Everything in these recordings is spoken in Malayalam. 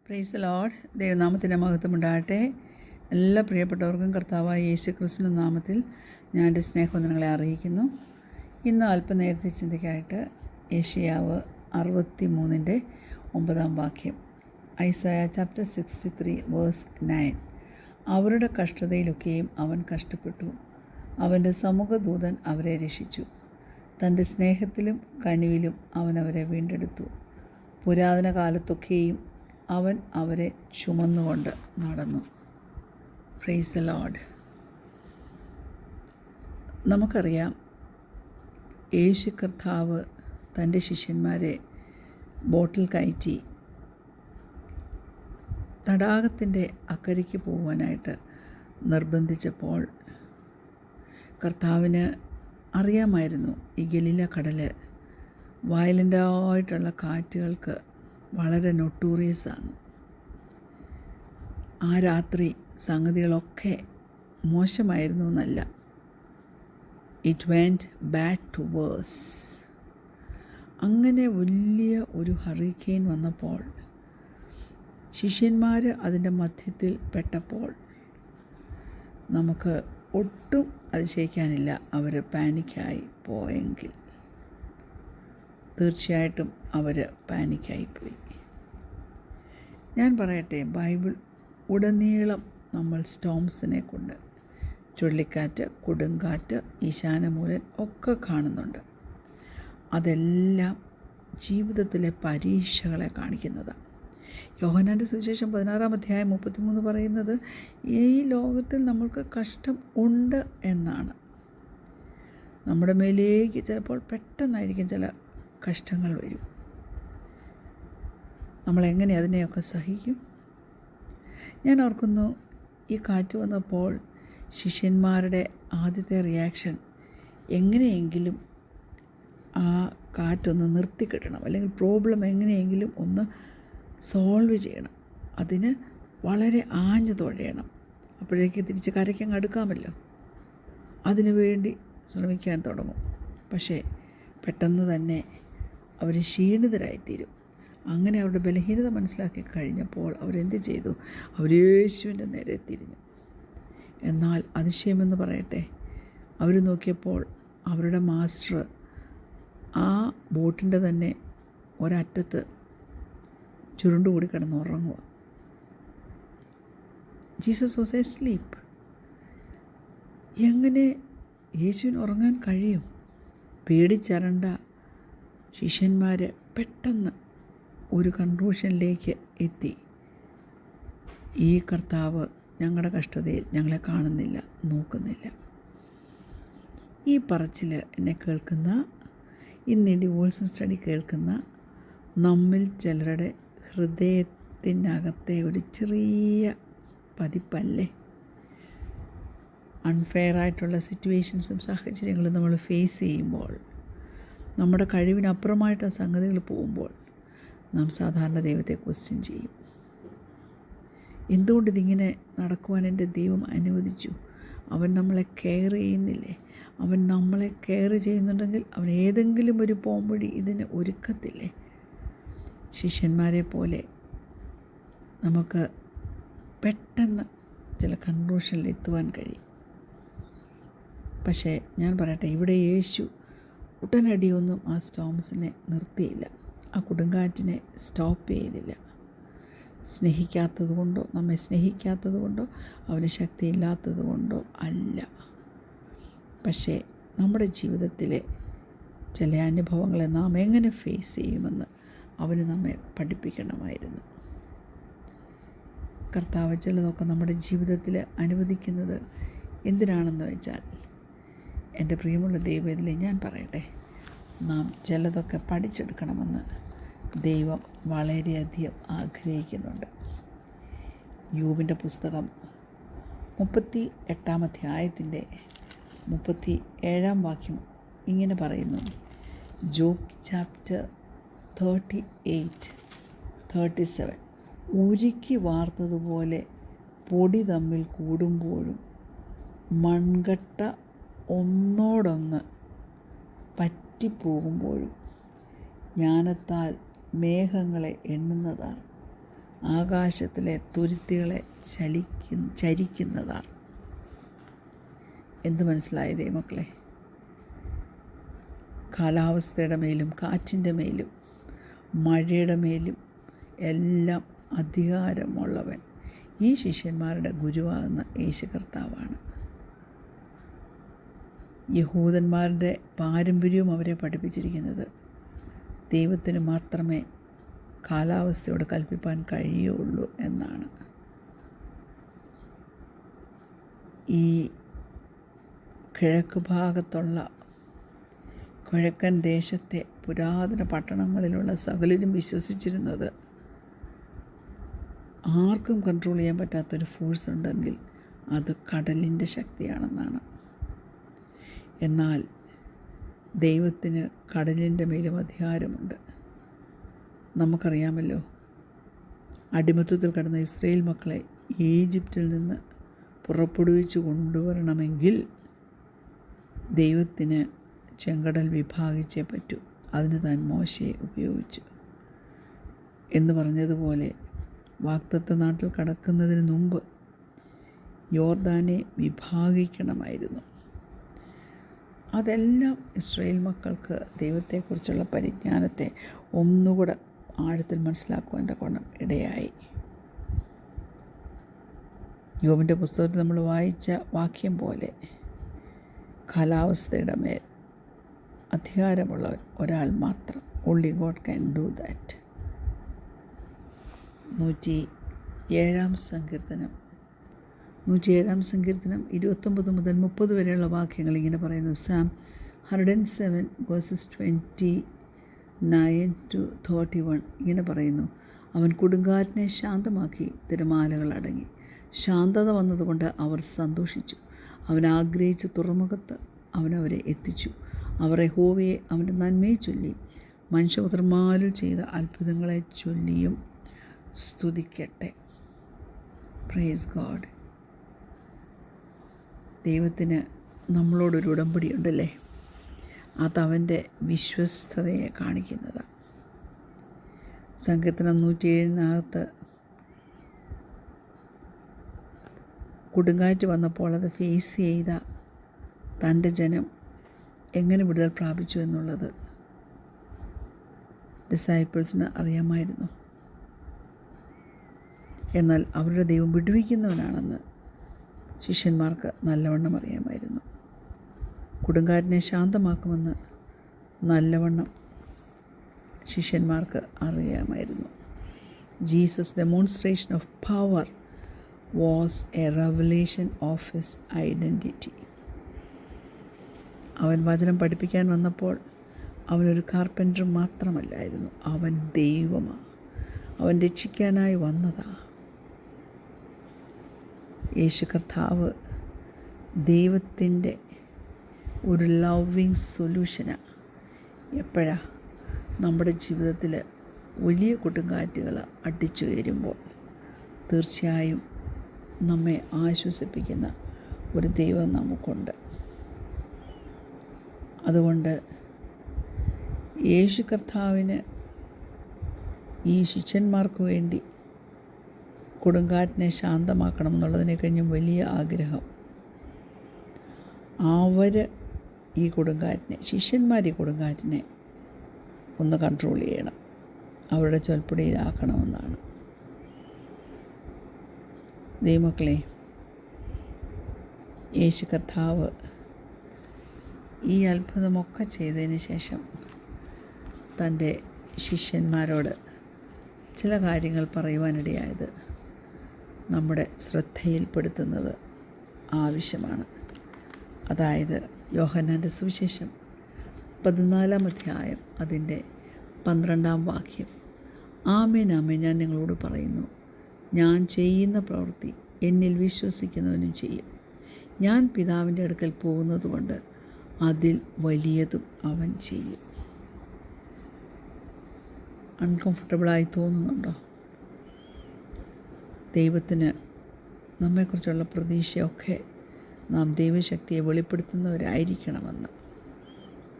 Price the Lord. ദൈവനാമത്തിൻ്റെ മഹത്വമുണ്ടാകട്ടെ. എല്ലാ പ്രിയപ്പെട്ടവർക്കും കർത്താവായ യേശു ക്രിസ്തുവിൻ്റെ നാമത്തിൽ ഞാൻ എൻ്റെ സ്നേഹവന്ദനങ്ങളെ അറിയിക്കുന്നു. ഇന്ന് അല്പനേരത്തെ ചിന്തയ്ക്കായിട്ട് യേശയ്യാവ് 63:9 ഐസയ ചാപ്റ്റർ 63 വേഴ്സ് 9. അവരുടെ കഷ്ടതയിലൊക്കെയും അവൻ കഷ്ടപ്പെട്ടു, അവൻ്റെ സമുഖദൂതൻ അവരെ രക്ഷിച്ചു. തൻ്റെ സ്നേഹത്തിലും കനിവിലും അവൻ അവരെ വീണ്ടെടുത്തു. പുരാതന കാലത്തൊക്കെയും അവൻ അവരെ ചുമന്നുകൊണ്ട് നടന്നു. Price the Lord. നമുക്കറിയാം, യേശു കർത്താവ് തൻ്റെ ശിഷ്യന്മാരെ ബോട്ടിൽ കയറ്റി തടാകത്തിൻ്റെ അക്കരയ്ക്ക് പോകുവാനായിട്ട് നിർബന്ധിച്ചപ്പോൾ കർത്താവിന് അറിയാമായിരുന്നു ഈ ഗലീല കടൽ വയലൻ്റായിട്ടുള്ള കാറ്റുകൾക്ക് വളരെ നൊട്ടൂറിയസാണ്. ആ രാത്രി സംഗതികളൊക്കെ മോശമായിരുന്നു എന്നല്ല, it went bad to worse. അങ്ങനെ വലിയ ഒരു ഹറിക്കെയിൻ വന്നപ്പോൾ ശിഷ്യന്മാർ അതിൻ്റെ മധ്യത്തിൽ പെട്ടപ്പോൾ നമുക്ക് ഒട്ടും അതിശയിക്കാനില്ല അവർ പാനിക്കായി പോയെങ്കിൽ. തീർച്ചയായിട്ടും അവർ പാനിക്കായിപ്പോയി. ഞാൻ പറയട്ടെ, ബൈബിൾ ഉടനീളം നമ്മൾ സ്റ്റോംസിനെ കൊണ്ട്, ചുഴലിക്കാറ്റ്, കൊടുങ്കാറ്റ്, ഈശാനമൂലൻ ഒക്കെ കാണുന്നുണ്ട്. അതെല്ലാം ജീവിതത്തിലെ പരീക്ഷകളെ കാണിക്കുന്നതാണ്. യോഹന്നാൻ്റെ സുവിശേഷം 16:33 പറയുന്നത് ഈ ലോകത്തിൽ നമ്മൾക്ക് കഷ്ടം ഉണ്ട് എന്നാണ്. നമ്മുടെ മേലേക്ക് ചിലപ്പോൾ പെട്ടെന്നായിരിക്കും ചില കഷ്ടങ്ങൾ വരും. നമ്മളെങ്ങനെ അതിനെയൊക്കെ സഹിക്കും? ഞാൻ ഓർക്കുന്നു, ഈ കാറ്റ് വന്നപ്പോൾ ശിഷ്യന്മാരുടെ ആദ്യത്തെ റിയാക്ഷൻ എങ്ങനെയെങ്കിലും ആ കാറ്റൊന്ന് നിർത്തിക്കിട്ടണം, അല്ലെങ്കിൽ പ്രോബ്ലം എങ്ങനെയെങ്കിലും ഒന്ന് സോൾവ് ചെയ്യണം. അതിന് വളരെ ആഞ്ഞു തുഴയണം, അപ്പോഴേക്ക് തിരിച്ച് കരയ്ക്കങ്ങ് അടുക്കാമല്ലോ. അതിനു വേണ്ടി ശ്രമിക്കാൻ തുടങ്ങും. പക്ഷേ പെട്ടെന്ന് തന്നെ അവർ ക്ഷീണിതരായിത്തീരും. അങ്ങനെ അവരുടെ ബലഹീനത മനസ്സിലാക്കി കഴിഞ്ഞപ്പോൾ അവരെന്ത് ചെയ്തു? അവർ യേശുവിൻ്റെ നേരെ തിരിഞ്ഞു. എന്നാൽ അതിശയമെന്ന് പറയട്ടെ, അവർ നോക്കിയപ്പോൾ അവരുടെ മാസ്റ്റർ ആ ബോട്ടിൻ്റെ തന്നെ ഒരറ്റത്ത് ചുരുണ്ടുകൂടി കിടന്ന് ഉറങ്ങുക. Jesus was A sleep. എങ്ങനെ യേശുവിന് ഉറങ്ങാൻ കഴിയും? പേടിച്ചരണ്ട ശിഷ്യന്മാർ പെട്ടെന്ന് ഒരു കൺക്ലൂഷനിലേക്ക് എത്തി. ഈ കർത്താവ് ഞങ്ങളുടെ കഷ്ടതയിൽ ഞങ്ങളെ കാണുന്നില്ല, നോക്കുന്നില്ല. ഈ പറച്ചിൽ എന്നെ കേൾക്കുന്ന, ഇന്ന് ഈ ഡിവോഴ്സൺ സ്റ്റഡി കേൾക്കുന്ന നമ്മിൽ ചിലരുടെ ഹൃദയത്തിനകത്തെ ഒരു ചെറിയ പതിപ്പല്ലേ? അൺഫെയറായിട്ടുള്ള സിറ്റുവേഷൻസും സാഹചര്യങ്ങളും നമ്മൾ ഫേസ് ചെയ്യുമ്പോൾ, നമ്മുടെ കഴിവിനപ്പുറമായിട്ട് ആ സംഗതികൾ പോകുമ്പോൾ നാം സാധാരണ ദൈവത്തെ ക്വസ്റ്റ്യൻ ചെയ്യും. എന്തുകൊണ്ട് ഇതിങ്ങനെ നടക്കുവാൻ എൻ്റെ ദൈവം അനുവദിച്ചു? അവൻ നമ്മളെ കെയർ ചെയ്യുന്നില്ലേ? അവൻ നമ്മളെ കെയർ ചെയ്യുന്നുണ്ടെങ്കിൽ അവൻ ഏതെങ്കിലും ഒരു പോംവഴി ഇതിന് ഒരുക്കത്തില്ലേ? ശിഷ്യന്മാരെ പോലെ നമുക്ക് പെട്ടെന്ന് ചില കൺക്ലൂഷനിൽ എത്തുവാൻ കഴിയും. പക്ഷേ ഞാൻ പറയട്ടെ, ഇവിടെ യേശു ഉടനടിയൊന്നും ആ സ്റ്റോംസിനെ നിർത്തിയില്ല, ആ കൊടുങ്കാറ്റിനെ സ്റ്റോപ്പ് ചെയ്തില്ല. സ്നേഹിക്കാത്തത് കൊണ്ടോ, നമ്മെ സ്നേഹിക്കാത്തത് കൊണ്ടോ, അവന് ശക്തിയില്ലാത്തത് കൊണ്ടോ അല്ല. പക്ഷേ നമ്മുടെ ജീവിതത്തിലെ ചില അനുഭവങ്ങളെ നാം എങ്ങനെ ഫേസ് ചെയ്യുമെന്ന് അവന് നമ്മെ പഠിപ്പിക്കണമായിരുന്നു. കർത്താവ് ചിലതൊക്കെ നമ്മുടെ ജീവിതത്തിൽ അനുവദിക്കുന്നത് എന്തിനാണെന്ന് വെച്ചാൽ, എൻ്റെ പ്രിയമുള്ള ദൈവത്തിലെ ഞാൻ പറയട്ടെ, നാം ചിലതൊക്കെ പഠിച്ചെടുക്കണമെന്ന് ദൈവം വളരെയധികം ആഗ്രഹിക്കുന്നുണ്ട്. യോബിൻ്റെ പുസ്തകം 38-ാം അധ്യായത്തിൻ്റെ 37-ാം ഇങ്ങനെ പറയുന്നു. ജോബ് ചാപ്റ്റർ 38:37 ഉരുക്കി വാർത്തതുപോലെ പൊടി തമ്മിൽ കൂടുമ്പോഴും മൺകട്ട ഒന്നോടൊന്ന് പറ്റിപ്പോകുമ്പോഴും ജ്ഞാനത്താൽ മേഘങ്ങളെ എണ്ണുന്നതാണ്. ആകാശത്തിലെ തുരുത്തികളെ ചരിക്കുന്നതാണ്. എന്ത് മനസ്സിലായി ദൈവമക്കളെ? കാലാവസ്ഥയുടെ മേലും കാറ്റിൻ്റെ മേലും മഴയുടെ മേലും എല്ലാം അധികാരമുള്ളവൻ ഈ ശിഷ്യന്മാരുടെ ഗുരുവാകുന്ന യേശു കർത്താവാണ്. യഹൂദന്മാരുടെ പാരമ്പര്യവും അവരെ പഠിപ്പിച്ചിരിക്കുന്നത് ദൈവത്തിന് മാത്രമേ കാലാവസ്ഥയോട് കൽപ്പിപ്പാൻ കഴിയുള്ളൂ എന്നാണ്. ഈ കിഴക്ക് ഭാഗത്തുള്ള കിഴക്കൻ ദേശത്തെ പുരാതന പട്ടണങ്ങളിലുള്ള സകലരും വിശ്വസിച്ചിരുന്നത് ആർക്കും കൺട്രോൾ ചെയ്യാൻ പറ്റാത്തൊരു ഫോഴ്സ് ഉണ്ടെങ്കിൽ അത് കടലിൻ്റെ ശക്തിയാണെന്നാണ്. എന്നാൽ ദൈവത്തിന് കടലിൻ്റെ മേലും അധികാരമുണ്ട്. നമുക്കറിയാമല്ലോ, അടിമത്തത്തിൽ കിടന്ന ഇസ്രായേൽ മക്കളെ ഈജിപ്തിൽ നിന്ന് പുറപ്പെടുവിച്ചു കൊണ്ടുവരണമെങ്കിൽ ദൈവത്തിന് ചെങ്കടൽ വിഭാഗിച്ചേ പറ്റൂ. അതിന് താൻ മോശയെ ഉപയോഗിച്ചു എന്ന് പറഞ്ഞതുപോലെ വാഗ്ദത്ത നാട്ടിൽ കടക്കുന്നതിന് മുമ്പ് യോർദാനെ വിഭാഗിക്കണമായിരുന്നു. അതെല്ലാം ഇസ്രായേൽ മക്കൾക്ക് ദൈവത്തെക്കുറിച്ചുള്ള പരിജ്ഞാനത്തെ ഒന്നുകൂടെ ആഴത്തിൽ മനസ്സിലാക്കുവാൻ തക്കവണ്ണം ഇടയായി. യോബിൻ്റെ പുസ്തകത്തിൽ നമ്മൾ വായിച്ച വാക്യം പോലെ കാലാവസ്ഥയുടെ മേൽ അധികാരമുള്ളവൻ ഒരാൾ മാത്രം. Only God can do that. 107 സങ്കീർത്തനം 29 മുതൽ 30 വരെയുള്ള വാക്യങ്ങൾ ഇങ്ങനെ പറയുന്നു. സാം 107 വേഴ്സസ് 29 to 31 ഇങ്ങനെ പറയുന്നു. അവൻ കൊടുങ്കാറ്റിനെ ശാന്തമാക്കി, തിരമാലകൾ അടങ്ങി. ശാന്തത വന്നതുകൊണ്ട് അവർ സന്തോഷിച്ചു. അവൻ ആഗ്രഹിച്ച തുറമുഖത്ത് അവനവരെ എത്തിച്ചു. അവർ യഹോവയെ അവൻ്റെ നന്മയെ ചൊല്ലി മനുഷ്യപുത്രന്മാരിൽ ചെയ്ത അത്ഭുതങ്ങളെ ചൊല്ലിയും സ്തുതിക്കട്ടെ. Praise God. ദൈവത്തിന് നമ്മളോടൊരു ഉടമ്പടി ഉണ്ടല്ലേ, അതവൻ്റെ വിശ്വസ്തതയെ കാണിക്കുന്നതാണ്. സങ്കീർത്തനം 107 കൊടുങ്കാറ്റ് വന്നപ്പോൾ അത് ഫേസ് ചെയ്ത തൻ്റെ ജനം എങ്ങനെ വിടുതൽ പ്രാപിച്ചു എന്നുള്ളത് ഡിസൈപ്പിൾസിന് അറിയാമായിരുന്നു. എന്നാൽ അവരുടെ ദൈവം വിടുവിക്കുന്നവനാണെന്ന് ശിഷ്യന്മാർക്ക് നല്ലവണ്ണം അറിയാമായിരുന്നു. കൊടുങ്കാറ്റിനെ ശാന്തമാക്കുമെന്ന് നല്ലവണ്ണം ശിഷ്യന്മാർക്ക് അറിയാമായിരുന്നു. Jesus demonstration of power was A revelation of his identity. അവൻ വചനം പഠിപ്പിക്കാൻ വന്നപ്പോൾ അവനൊരു കാർപ്പൻ്റർ മാത്രമല്ലായിരുന്നു, അവൻ ദൈവമാണ്. അവൻ രക്ഷിക്കാനായി വന്നതാ. യേശു കർത്താവ് ദൈവത്തിൻ്റെ ഒരു ലവിങ് സൊല്യൂഷനാണ്. എപ്പോഴാണ്? നമ്മുടെ ജീവിതത്തിൽ വലിയ കൊടുങ്കാറ്റുകൾ അടിച്ചു വരുമ്പോൾ തീർച്ചയായും നമ്മെ ആശ്വസിപ്പിക്കുന്ന ഒരു ദൈവം നമുക്കുണ്ട്. അതുകൊണ്ട് യേശു കർത്താവിന് ഈ ശിഷ്യന്മാർക്ക് വേണ്ടി കൊടുങ്കാറ്റിനെ ശാന്തമാക്കണം എന്നുള്ളതിനെ കഴിഞ്ഞും വലിയ ആഗ്രഹം. അവർ ഈ കൊടുങ്കാറ്റിനെ, ശിഷ്യന്മാർ ഈ കൊടുങ്കാറ്റിനെ ഒന്ന് കൺട്രോൾ ചെയ്യണം, അവരുടെ ചൊൽപ്പടിയിലാക്കണമെന്നാണ്. ദൈവമക്കളെ, യേശു കർത്താവ് ഈ അത്ഭുതമൊക്കെ ചെയ്തതിന് ശേഷം തൻ്റെ ശിഷ്യന്മാരോട് ചില കാര്യങ്ങൾ പറയുവാനിടയായത് നമ്മുടെ ശ്രദ്ധയിൽപ്പെടുത്തുന്നത് ആവശ്യമാണ്. അതായത് യോഹന്നാൻ്റെ സുവിശേഷം 14 അധ്യായം അതിൻ്റെ 12 വാക്യം. ആമേൻ ആമേൻ ഞാൻ നിങ്ങളോട് പറയുന്നു, ഞാൻ ചെയ്യുന്ന പ്രവൃത്തി എന്നിൽ വിശ്വസിക്കുന്നവനും ചെയ്യും. ഞാൻ പിതാവിൻ്റെ അടുക്കൽ പോകുന്നതുകൊണ്ട് അതിൽ വലിയതും അവൻ ചെയ്യും. അൺകംഫർട്ടബിളായി തോന്നുന്നുണ്ടോ? ദൈവത്തിന് നമ്മെക്കുറിച്ചുള്ള പ്രതീക്ഷയൊക്കെ നാം ദൈവശക്തിയെ വെളിപ്പെടുത്തുന്നവരായിരിക്കണമെന്ന്.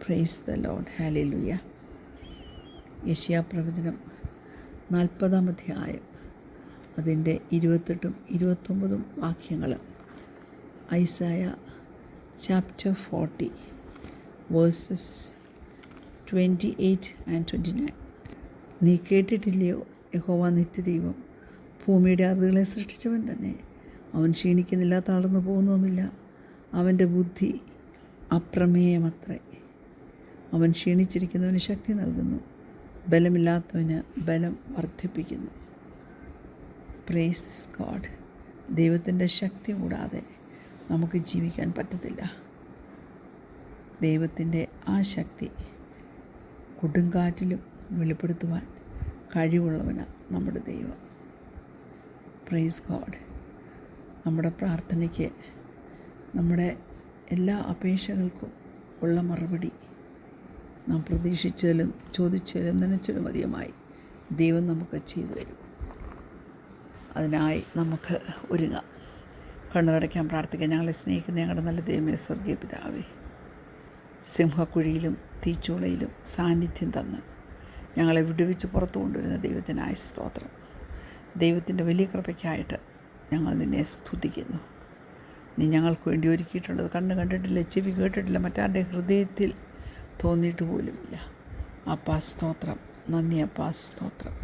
Praise the Lord. ഹല്ലേലൂയ. യെശയ്യാ പ്രവചനം 40 അധ്യായം അതിൻ്റെ 28ഉം 29ഉം വാക്യങ്ങൾ. Isaiah chapter 40 verses 28 and 29. നീ കേട്ടിട്ടില്ലയോ, യഹോവ നിത്യദൈവം, ഭൂമിയുടെ അതിരുകളെ സൃഷ്ടിച്ചവൻ തന്നെ. അവൻ ക്ഷീണിക്കുന്നില്ല, തളർന്നു പോകുന്നതുമില്ല. അവൻ്റെ ബുദ്ധി അപ്രമേയമത്രേ. അവൻ ക്ഷീണിച്ചിരിക്കുന്നവന് ശക്തി നൽകുന്നു, ബലമില്ലാത്തവന് ബലം വർദ്ധിപ്പിക്കുന്നു. Praise God. ദൈവത്തിൻ്റെ ശക്തി കൂടാതെ നമുക്ക് ജീവിക്കാൻ പറ്റത്തില്ല. ദൈവത്തിൻ്റെ ആ ശക്തി കൊടുങ്കാറ്റിലും വെളിപ്പെടുത്തുവാൻ കഴിവുള്ളവനാണ് നമ്മുടെ ദൈവം. Praise God. നമ്മുടെ പ്രാർത്ഥനയ്ക്ക്, നമ്മുടെ എല്ലാ അപേക്ഷകൾക്കും ഉള്ള മറുപടി നാം പ്രതീക്ഷിച്ചാലും ചോദിച്ചാലും നനച്ചാലും അധികമായി ദൈവം നമുക്ക് ചെയ്തു തരും. അതിനായി നമുക്ക് ഒരുങ്ങാം. കണ്ണുടയ്ക്കാൻ പ്രാർത്ഥിക്കാം. ഞങ്ങളെ സ്നേഹിക്കുന്ന ഞങ്ങളുടെ നല്ല ദൈവമേ, സ്വർഗീയ പിതാവേ, സിംഹക്കുഴിയിലും തീച്ചൂളയിലും സാന്നിധ്യം തന്ന് ഞങ്ങളെ വിടുവിച്ച് പുറത്തു കൊണ്ടുവരുന്ന ദൈവത്തിനായ സ്തോത്രം. ദൈവത്തിൻ്റെ വലിയ കൃപയ്ക്കായിട്ട് ഞങ്ങൾ നിന്നെ സ്തുതിക്കുന്നു. നീ ഞങ്ങൾക്ക് വേണ്ടി ഒരുക്കിയിട്ടുള്ളത് കണ്ണ് കണ്ടിട്ടില്ല, ചെവി കേട്ടിട്ടില്ല, മറ്റാരുടെ ഹൃദയത്തിൽ തോന്നിയിട്ട് പോലുമില്ല. അപ്പാ സ്തോത്രം, നന്ദി അപ്പാ സ്തോത്രം.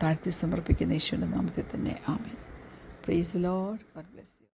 താഴ്ത്തി സമർപ്പിക്കുന്ന യേശുവിൻ്റെ നാമത്തിൽ തന്നെ ആമേൻ. Praise the Lord. God bless U.